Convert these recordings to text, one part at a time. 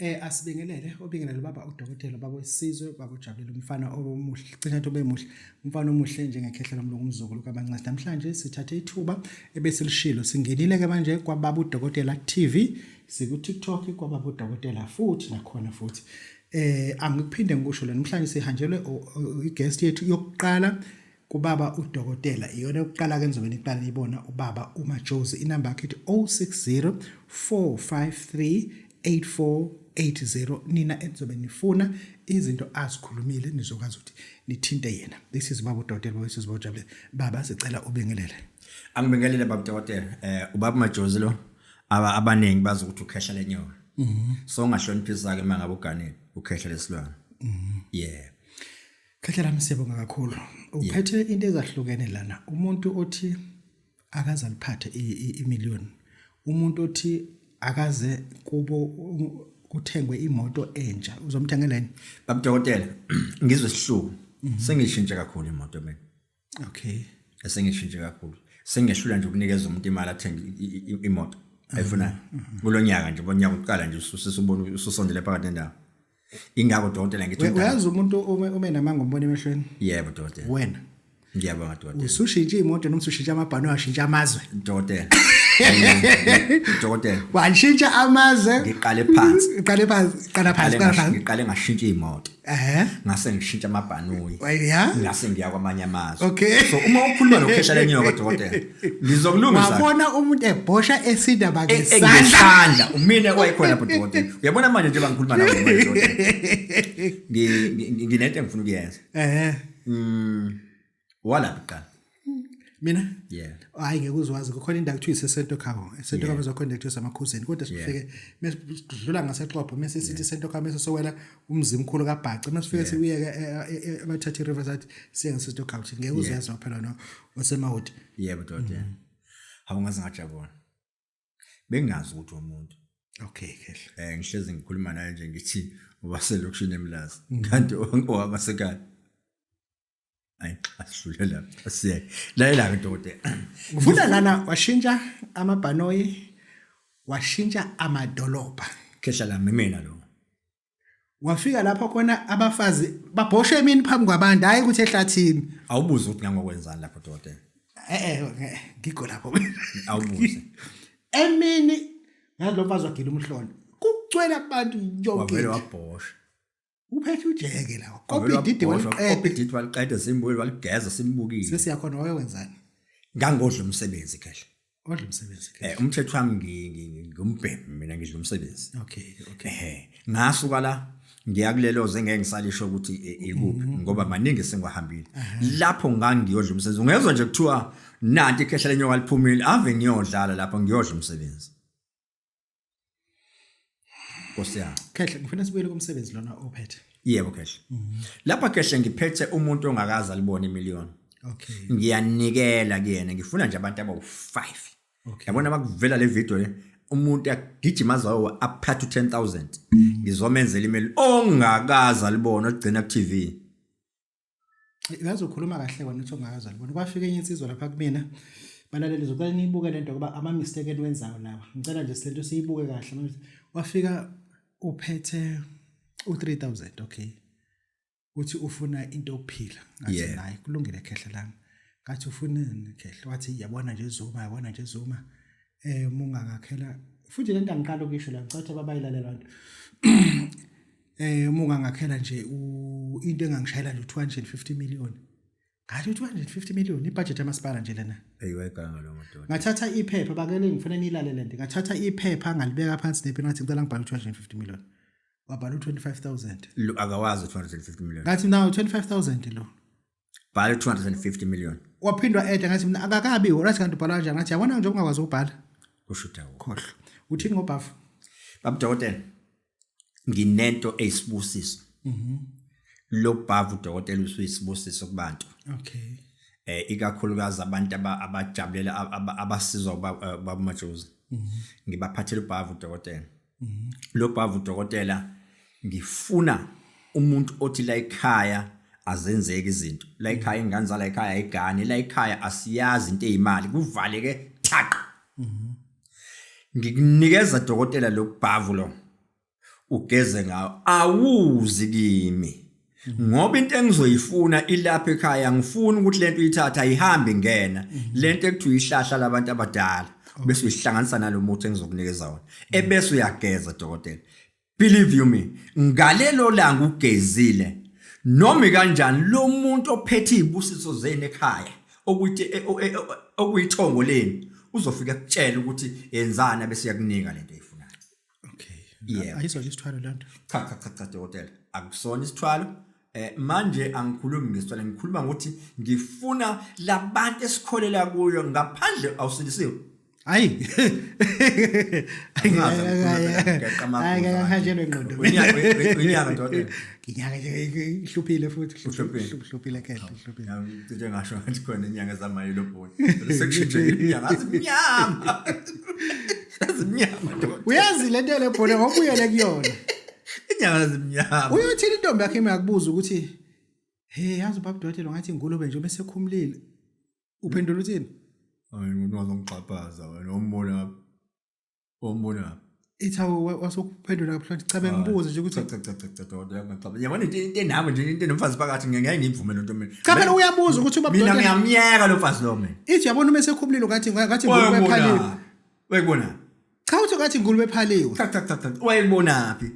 Asibingelele obingelele baba udokotela baba wesizwe baba uJabulile umfana omuhle cishe into bemuhle umfana omuhle njengekhehla lomlungu umzukulu kaBancane namhlanje sithathe ithuba ebesilishilo singenile ke manje kwababa udokotela TV siku TikTok kwababa udokotela futhi nakhona futhi angikuphinde ngikusho la namhlanje sihanjelwe iguest yethu yokuqala kubaba udokotela iyona yokuqala ke ngizobe niqala nibona ubaba uMajozi inamba yakhe 060 453 8480 nina enzobe nifuna izinto azikhulumile nizokwazi ukuthi nithinte yena. This is baba udokotela bawesizwe bawujabule baba sicela ubingelele. Angibingelele baba udokotela ubaba Majozi lo abaningi bazi ukuthi ukhehla lenyoka so ungahloniphisa ke manje ngaboganeni ukhehla lesilwana yeah khehla lami siyabonga kakhulu uphethe into ezahlukene lana umuntu othi akaza liphathe imillion umuntu othi akaze kubo kuthengwe imoto entsha uzomthengeleni baba udokotela ngizwe sihluku sengishintshe kakhulu imoto mina okay sengishintshe kakhulu sengehlula nje ukunikeza umuntu imali athenga imoto ayifuna kulonyaka nje bonyaka uqala nje usubona ususondele phakathi nendawo ingakho udokotela ngithi uyazi umuntu ume namanga umbone emehlweni yebo dokotela wena ngiyabonga dokotela usushintshe imoto noma usushintshe amabhano washintsha amazwe dokotela dokotela washintsha amazwe ngiqale phansi qala phansi ngiqale ngashintsha imoto ngase ngishintsha amabhanoyi ngase ngiya kwamanye amazwe okay so uma ukhuluma nokhehla lenyoka dokotela ngizokulungisa wabona umuntu ebhosha esidaba ngesandla umina wayikhona lapho dokotela uyabona manje nje bangikhuluma nawe dokotela nginento engifuna ukuyenza wala biqala mina yeah hayi ngekuzwazi kukhona indawo kuthiwa isesento khabo esento khabo zokhonekthwa samakhuzeni kodwa sifike mesidlula ngaseXhopho mase sithi isento khabo mase sowela umzimkhulu omkhulu kaBhaca mase sifike siyeke eMathathe Riverside siye ngesento khabo ngeke uzwazi phela no osemawodi yebo dokotela awungaze ngajabona bengazi ukuthi umuntu okay kahle ngihlezi ngikhuluma naye nje ngithi waselokushini eMlazi kanti owabasekala ay asihlule lapha asiye la dokotela ngifuna lana washintsha amabhanoyi washintsha amadolobha khehla lami mina lo wafika lapho khona abafazi babhoshe emini phambi kwabantu hayi ukuthi ehlathini awubuza ukuthi ngangokwenzani lapho dokotela ngikho lapho awubuze emini ngalo mfazi wagila umhlolo kucwela abantu yonke wavele wabhosha uphethe ujeke la kopididi waliqeda simbuye waligeza simbukile sesiyakhona wayewenzani ngangodla umsebenzi khehla odla umsebenzi umthetho wami ngumbhemi mina ngidla umsebenzi okay ngasuka la ngiyakuleloze ngeke ngisalisho ukuthi ikuphi ngoba maningi sengwahambile lapho ngangiyodla umsebenzi ungezwe nje kuthiwa nanti ikhehla lenyoka liphumile ave ngiyodlala lapho ngiyodla umsebenzi Kosiya khehla ngifuna sibuyele kumsebenzi lona ophethe yebo khehla lapha khehla ngiphethe umuntu ongakaza libona imillion okay ngiyanikela kuyena ngifuna nje abantu abawu5 yabona bakuvela le video le umuntu agijimazayo aphatha 10,000 ngizomenzela imali ongakaza libona ogcina ku TV ngazokhuluma kahle kona uthi ongakaza libona kwafika enye insizwa lapha kumina balaleli zocela niyibuke lento ngoba ama mistake enwenzayo lawa ngicela nje silento siyibuke kahle manje wafika uphethe u3000 okay uthi ufuna into okuphila ngathi nayi kulungile khehla lami ngathi ufuneni khehla wathi yabona nje zuma mungakakhela futhi lento angiqala ukisho la ngicatha babayilalela abantu mungangakhela nje into engangishayela nje 250 million ngathi 250 million ibudget yamasipala nje lena ayiwayikanga lo madoda ngathatha iphepha bakele ngifuna nilalele nto ngathatha iphepha ngalibeka phansi nephi ngathi ngicela ngibhala 250 million wabhala 25000 lo akawazi 250 million ngathi now 25000 lo bhala 250 million waphindwa ede ngathi mina akakabi urathi kanti ubhala kanjani ngathi yabona nje ungakwazi ukubhala kushuda khohlo uthini ngobhafu baba dokotela nginento eyisibusiso lo bhavu dokotela usuyisibusiso kubantu okay ikakhulukazi abantu abajabulela abasizwa baba Majozi ngibaphathela ubhavu dokotela lo bhavu dokotela ngifuna umuntu othi la ekhaya azenzeke izinto la ekhaya ingane zala ekhaya igane la ekhaya asiyazi into ezimali kuvaleke thaqa ngikunikeza dokotela lo bhavu lo ugeze ngawo awuzi kimi ngoba into engizoyifuna ilapha ekhaya ngifuna ukuthi lento uyithatha ayihambi ngena lento ekuthiwa ihlahla labantu abadala bese uyihlanganisa nalomuthi engizokunikeza wona ebese uyageza dokotela believe you me ngalelo langa ugezile noma kanjani lo muntu ophethe izibusiso zeni ekhaya ukuthi okuyithongo leni uzofika kutshela ukuthi yenzana bese yakunika lento eyifunayo. Okay. Ayizona isithwalo lanto. Cha dokotela akusona isithwalo. Manje angikhulumi ngesithwalo ngikhuluma ngokuthi ngifuna labantu esikholela kuyo ngaphandle awusindisiwe. Hayi. Ngiyahanjelwe ngqondo. Unyaka dokotela. Nginyaka nje ihluphile futhi ihluphile kahle ihluphile. Nje ngasho ukuthi khona inyanga zamayelo bhoni. Sekushintshe inyanga azimnyama. Azimnyama dokotela. Uyazi lento le bhoni ngokuyele kuyona. Inyanga azimnyama. Uyothini intombi yakhe imakubuza ukuthi hey yazi baba dokotela ngathi ingulube nje bese khumlile. Uphendula uthini? Hayi unozo ngixhaphaza wena ombona itha wasukuphendula kabuhlungu cha bengibuza nje ukuthi cha dokotela ngixhaphaza yabona into enami nje into enomfazi phakathi ngeke ngimvume lo nto mina cha phela uyabuza ukuthi ubaba mina ngiyamyeka lo mfazi lo mina ithi yabona uma sekhumlile ngathi ingulube ephaliwe wayibona cha uthi ngathi ingulube ephaliwe cha wayibona phi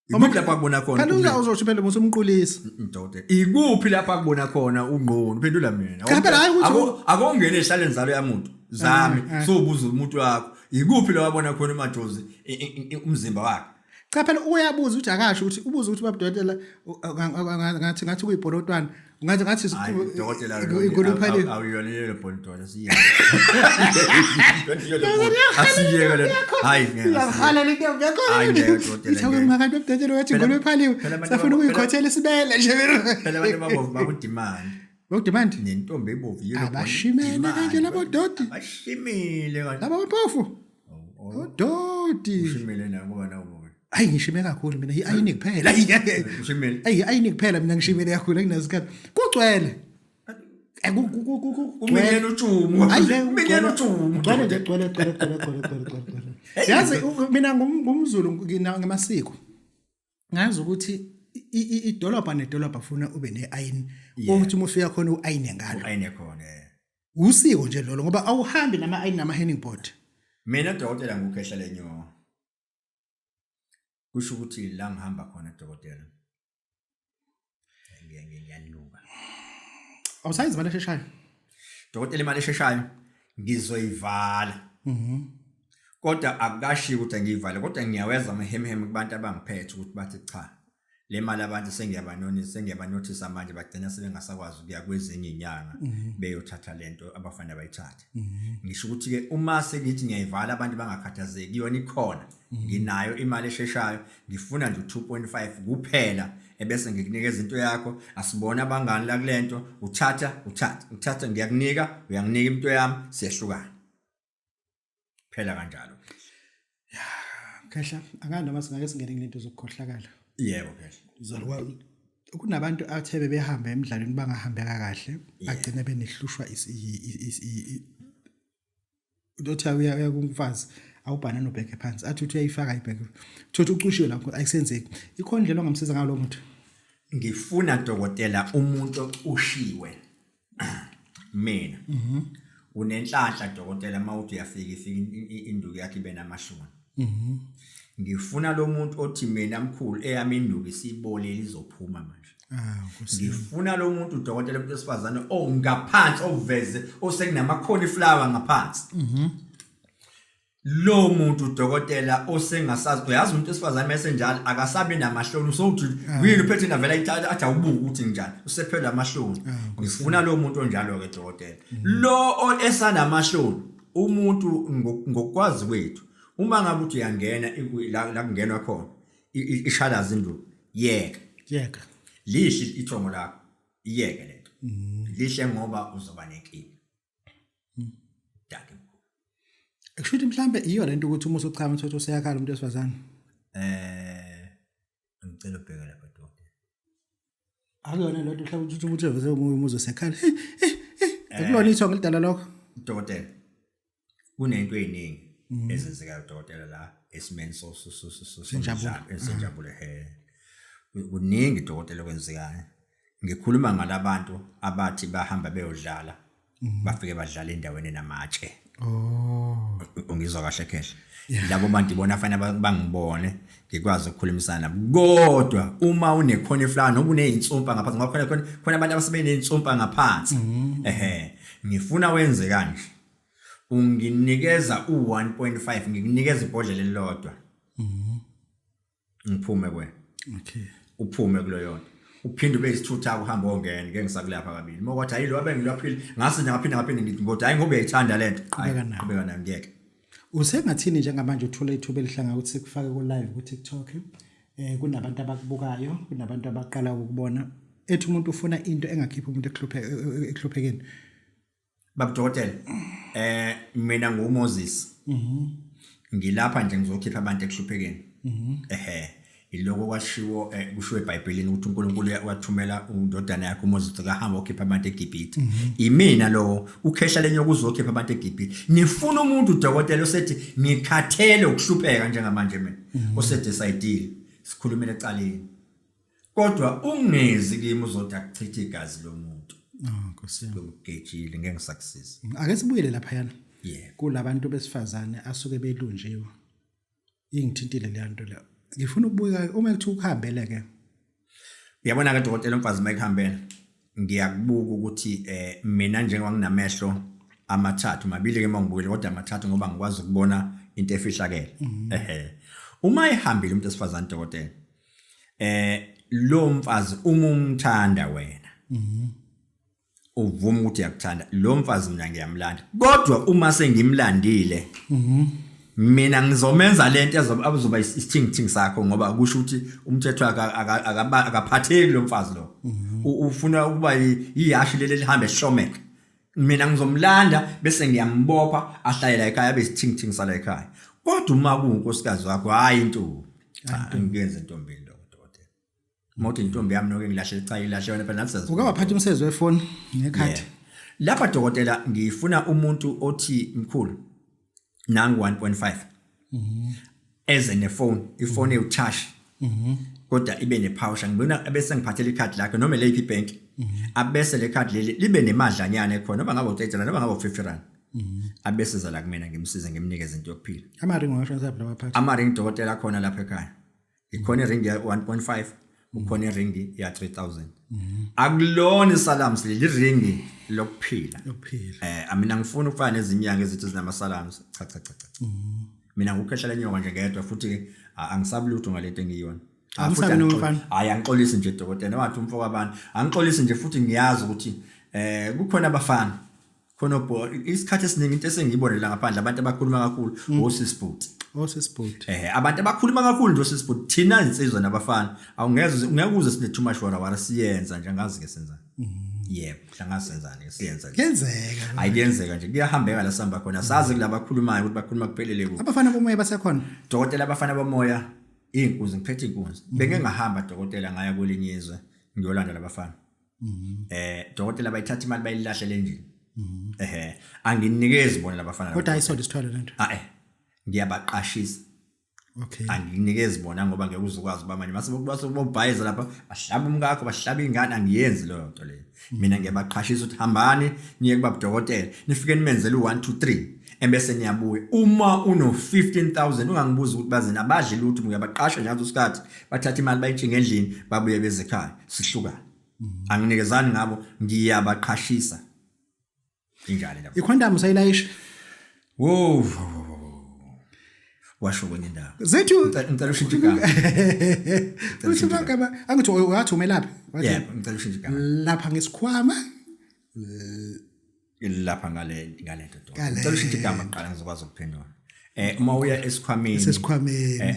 ikuphi lapha kubona khona phela uzothi phela musumqulisa dokotela ikuphi lapha kubona khona ungqondo phendula mina cha phela hayi ukuthi akongene ehlaleni zalo yamuntu zami sobuza umuntu wakho ikuphi lo wabona khona uMajozi umzimba wakhe cha phela uyabuza ukuthi akasho ukuthi ubuza ukuthi baba dokotela ngathi kuyibholotwana ngathi dokotela ingulube ephaliwe awuyona le bholotwana siya asiyeka le hayi ngiyakhala le ntombi yakho hayi dokotela ithawe ngakade ubudokotela wathi ingulube ephaliwe safuna ukuyikhothela isibele nje phela abantu babovu bakudemand Bakudemand nentombi ebovu yelo abashimene kanje labo dodi abashimile kanje labo mpofu dodi ushimile na ngoba nawo hayi ngishime kakhulu mina ayini kuphela ushimile ayini kuphela mina ngishimele kakhulu nginasikhathi kugcwele uminyene utshumo uminyene utshumo gcwele yazi mina ngumZulu ngamasiko ngazi ukuthi idolobha nedolobha ufuna ube neayini ukuthi uma ufika khona uayine ngalo ayine khona usiko nje lolo ngoba awuhambi nama ayini nama hanging board mina dokotela ngukhehla lenyo kusho ukuthi la ngihamba khona dokotela ngiyaluka awusayizi imali esheshayo dokotela imali esheshayo ngizoyivala kodwa akukashiyi ukuthi ngiyivale kodwa ngiyaweza amahemhem kubantu abangiphethe ukuthi bathi cha le mali abantu sengiyabanothisa manje bagcina sebengasakwazi ukuya kwezinye inyanga beyothatha lento abafana bayithathe ngisho ukuthi ke uma sengithi ngiyayivala abantu bangakhathazeki yona ikhona nginayo imali esheshayo ngifuna nje 2.5 kuphela ebese ngikunikeza into yakho asibona abangani la kulento uthatha ngiyakunika uyanginika into yami siyahlukana phela kanjalo khehla akanda singake singene kulento zokukhohlakala yebo phela zalwa kunabantu athebe behamba emidlalweni bangahambeka kahle bagcina benehlushwa uthi uya kumfazi awubhana nobheke phansi athi uthi uyayifaka ibheke uthi ucushiwe lapho ayisenzeki ikhona indlela ongamsiza ngalo muntu ngifuna dokotela umuntu ushiwe mina unenhlanhla dokotela mawuthi uyafika induku yakhe benamashuni ngifuna lo muntu othi mina mkhulu eyami induku isiboleli izophuma manje ngifuna lo muntu udokotela umuntu esifazane ongaphansi oveze osekunama cauliflower ngaphansi lo muntu udokotela osengasazi uyazi umuntu esifazane mesenjalo akasabe namahloni sokuthi yini uphethe navela ithatha athi awubuka ukuthi njani usephela amahloni ngifuna lo muntu onjalo ke dokotela lo esanamahloni umuntu ngokwazi kwethu uma ngabe uthi uyangena la kungenwa khona ishalazi induku yeka lihle ithongo lakho iyeke lento lihle ngoba uzoba nenkinga Kushuthi mhlambe iyo lento ukuthi uma usuchama uthatha useyakhala umuntu esifazane ngicela ubheke lapha dokotela akuyona lento mhlawumbe ukuthi umuntu eveze umuzo sekhala akulona ithongo lidala lokho dokotela kunento eziningi ezenzeka udokotela la esimeni Senjabulo. senjabulo kuningi udokotela kwenzekayo ngikhuluma ngalabantu abathi bahamba beyodlala bafike badlala endaweni namatshe ungizwa kahle khehle labo bantu ibona fanele bangibone ngikwazi ukukhulumisana kodwa uma unekhona eflana noma uneyintsumpa ngaphansi ngoba khona abantu abasebeneyintsumpa ngaphansi ngifuna wenze kanje unginikeza u1.5 ngikunikeza ibhodlela elilodwa ngiphume kwe okay uphume kulo yona uphinde ube isithutha uhamba ongena ngeke ngisakulapha kabili mokwathi ayilo abengilwaphile ngase ngaphinde ngithi ngoba hayi ngoba uyayithanda lento qhubeka nayo ngeke usengathini njengamanje uthola ithuba elihlanga ukuthi sikufake ku live ku TikTok kunabantu abakubukayo kunabantu abaqala ukubona ethi umuntu ufuna into engakhipha umuntu ekluphekeni babudokotela mina nguMoses ngilapha nje ngizokhipha abantu ekluphekeni iloko kwashiwo kushiwo eBhayibhelini ukuthi uNkulunkulu wathumela undodana yakhe uMoses akahamba ukhipha abantu eGibhithe imina lo ukhehla lenyoka uzokhipha abantu eGibhithe nifuna umuntu udokotela osethi ngikhathele ukuhlupheka njengamanje mina osedecide sikhulumele ecaleni kodwa ungezi kimi uzothi akuchithe igazi lomuntu Nkosi yami ngegejile ngeke ngisakusiza ake sibuyele lapha yana yeah kulabantu besifazane asuke belunjiwe ingithintile le nto la ngifuna ukubuka uma kuthi ukuhambele ke uyabona ke dokotela umfazi mayihambela ngiyakubuka ukuthi mina njengoba nginamehlo amathathu mabili ke mangibukile kodwa amathathu ngoba ngikwazi ukubona into efihlakele uma ihambile umuntu esifazane dokotela lo mfazi uma umthanda wena uvuma ukuthi uyakuthanda lo mfazi mina ngiyamlanda kodwa uma sengimlandile mina ngizomenza lento azoba isithingithing sakho ngoba kusho ukuthi umthetho akaphatheki lo mfazi lo ufuna ukuba iyashi leli lihambe ehlomeka mina ngizomlanda bese ngiyambopha ahlayela ekhaya bese isithingithing sala ekhaya kodwa uma kuunkosikazi wakho hayi into ngenze intombini lo dokotela mothi intombi yami noke ngilahle cha ilahle wena phela nathi uke waphatha umsebenzi wefoni ngekhadi lapha dokotela ngifuna umuntu othi mkhulu nangu 1.5 eze nefone ifone eyutouch kodwa ibe nepawusha ngibona abese ngiphathela ikhadi lakhe noma leyiphi bank abese le card leli libe nemadlanyana ekhona noma ngabe u30 noma ngabe u50 rand abese zala kumina ngimsize ngimnikeze into yokuphila amaringi ngisho saphi lapha amaringi dokotela khona lapha ekhaya ikhona iring ya 1.5 ukhona iring ya 3000 akulona isalams leli ring lokuphila mina ngifuna ukufana nezinyanga ezithi zinama salams cha mina ngukhehla lenyoka nje ngedwa futhi angisabulutho ngalento engiyona hayi angixolisi nje dokotela wathi umfoko abantu angixolisi nje futhi ngiyazi ukuthi kukhona abafana khona isikhathi esiningi into esengiyibonela ngaphandle abantu abakhuluma kakhulu osisiput abantu abakhuluma kakhulu nje osisiput thina insizwa nabafana ungeke uze sine too much wara siyenza nje ngazi ke senzani yebo hlangasenzani siyenza kenzeka ayenzeka nje kuyahambeka la samba khona sazi kulabakhulumayo ukuthi bakhuluma kuphelele ku abafana bomoya basekhona dokotela abafana bomoya inkunzi ngiphethe inkunzi benge ngahamba dokotela ngaya kwelinye izwe ngiyolanda labafana dokotela bayithatha imali bayilahle endlini anginikezi bona labafana kodwa ayisona isithwalo lento ngiyabaqashisa anginikezi bona ngoba ngeke uzokwazi uba manje mase bobhayiza lapha bahlaba umkakho bahlaba ingane angiyenzi leyo nto leyo mina ngiyabaqashisa ukuthi hambani niye kuba dokotela nifike nimenzele u1 2 3 embese niyabuya uma uno 15000 ungangibuza ukuthi bazina abadli lutho ngiyabaqasha nje ngazosikhathi bathatha imali bayitshinga endlini babuye beze ekhaya sihlukana anginikezani ngabo ngiyabaqashisa injalo lapho ikhondam usayilayisha wow washo kwenye indawo zethu ngicela ushintshe igama ushubaka angithi wathumela lapha yebo ngicela ushintshe igama lapha ngesikhwama lapha ngale nto ngicela ushintshe igama qala ngizokwazi ukuphendula uma uya esikhwameni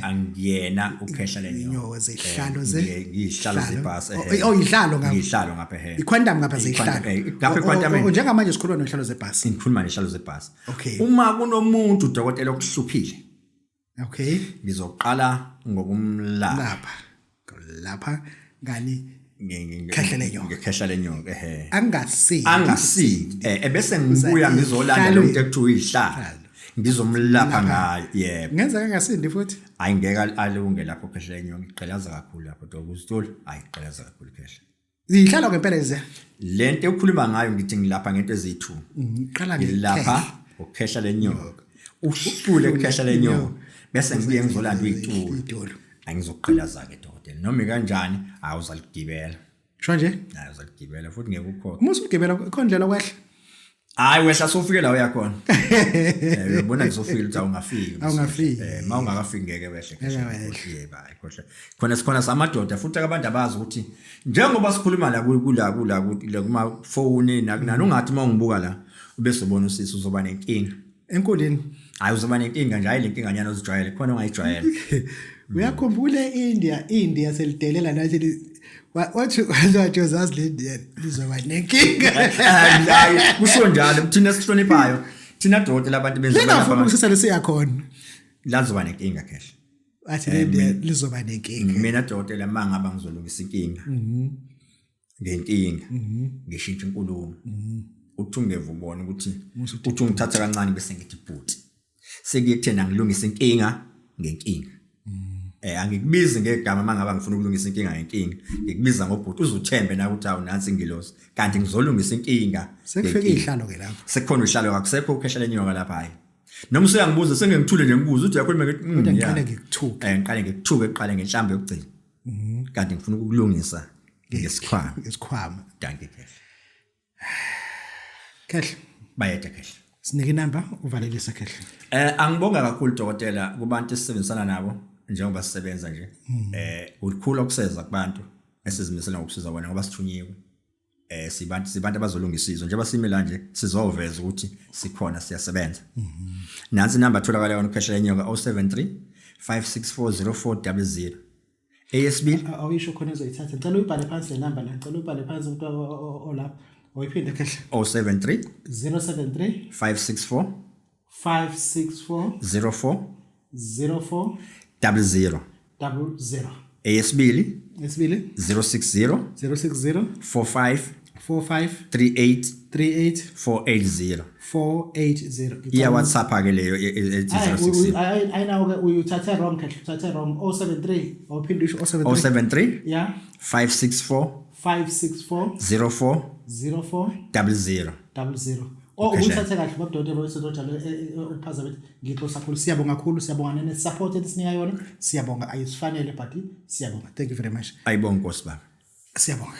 angiyena ukhehla lenyoka zehlalo ngiyihlalo zebhasi ihlalo ngapha ngiyihlalo ngapha ikhondam ngapha zehlalo ngapha ikhondam njengamanje sikhuluma nehlalo zebhasi ngikhuluma nehlalo zebhasi uma kunomuntu udokotela okuhluphile ngizoqala ngokumlapha lapha ngani ngekhehla lenyoka angasi ebese ngibuya ngizolanda lo muntu ekuthiwa ihlalo ngizomlapha ngayo yebo Ngenza kangasindi futhi. ayingeke alunge lapho khehla lenyonga iqhelaza kakhulu lapho Dr. Sithole ayiqhelaza kakhulu khehla Zihlala ngempela lezi. lento ekhuluma ngayo ngithi ngilapha ngento ezithu Qala ngilapha ukhehla lenyonga uhlule ukhehla lenyonga bese ngibuye ngizolanda uyitulu angizoqhelaza ke dokotela noma kanjani awuzaligibela Sho nje? hayi uzaligibela futhi ngeke ukhokhe Uma usugibela khondlela kwehla. hayi wehla sofike la uyakhona uyabona ngizofika ukuthi awungafiki mawungakafiki ngeke wehle yebo hayi khohle khona sikhona samadoda futhi abantu abazi ukuthi njengoba sikhuluma la kula kuma phone nalo ungathi mawungibuka la bese ubona usisi uzoba nenkinga Enkuleni. hayi uzoba nenkinga nje hayi lenkinga nyana uzijwayele khona ungayijwayela Uyakhumbula India selidelela nathi wathi zazi le India lizoba nenkinga. hayi kusho njalo thina sihloniphayo thina dokotela abantu benza Lengafuna ukusisa lesiyakhona. lazoba nenkinga khehla Athi le India lizoba nenkinga. mina dokotela mangaba ngizolungisa inkinga ngenkinga ngishintsha inkulumo uthi ungeva ubona ukuthi uthi ungithatha kancane bese ngithi bhuti sekuyekuthena ngilungisa inkinga ngenkinga angikubizi ngegama mangaba ngifuna ukulungisa inkinga ngenkinga ngikubiza ngobhuti uzuthembe na ukuthi awunansi ngilosi kanti ngizolungisa inkinga Sekufika ihlalo ke lapho. sekukhona uhlalo akusekho ukhehla lenyonga lapha hayi noma useyangibuza sengengithule nje ngibuza uthi uyakhuluma ngithi Ngiqale ngikuthuke. ngiqale ngikuthuke eqale ngenhlambe yokugcina kanti ngifuna ukulungisa ngesikhwama danke khehla Khehla. bayede khehla Sinike inamba uvalelisa khehla. angibonga kakhulu dokotela kubantu esisebenzisana nabo njengoba sisebenza nje ukukhula okuseza kubantu esizimisela ngokusiza bona ngoba sithunyiwe sibantu abazolungisa izwe njengoba simela nje sizoveza ukuthi sikhona siyasebenza nansi inamba tholakala yona ukhehla lenyonga 073 5640400 ASB Awuyisho khona ezoyithatha. Ngicela uyibhale phansi le number la. Ngicela uyibhale phansi ukuthi olapha. Oyiphinde khehla. 073 073 564 564 04 04 00 00. ASB Esibili 060 060 45 45 38 38 480 480. iya WhatsApp ake leyo 060 Ayinawo ke uyuthathe wrong khehla. Uthathe wrong 073 awuphinde usho 073. 073 Yeah. 564 564 04 04 00 00. Uthathe kahle babudodela wesedojalo uphaza bethi ngixosa kakhulu siyabonga kakhulu siyabonga nene support etisinika yona siyabonga ayisifanele but siyabonga thank you very much ayibonga Nkosi baba siyabonga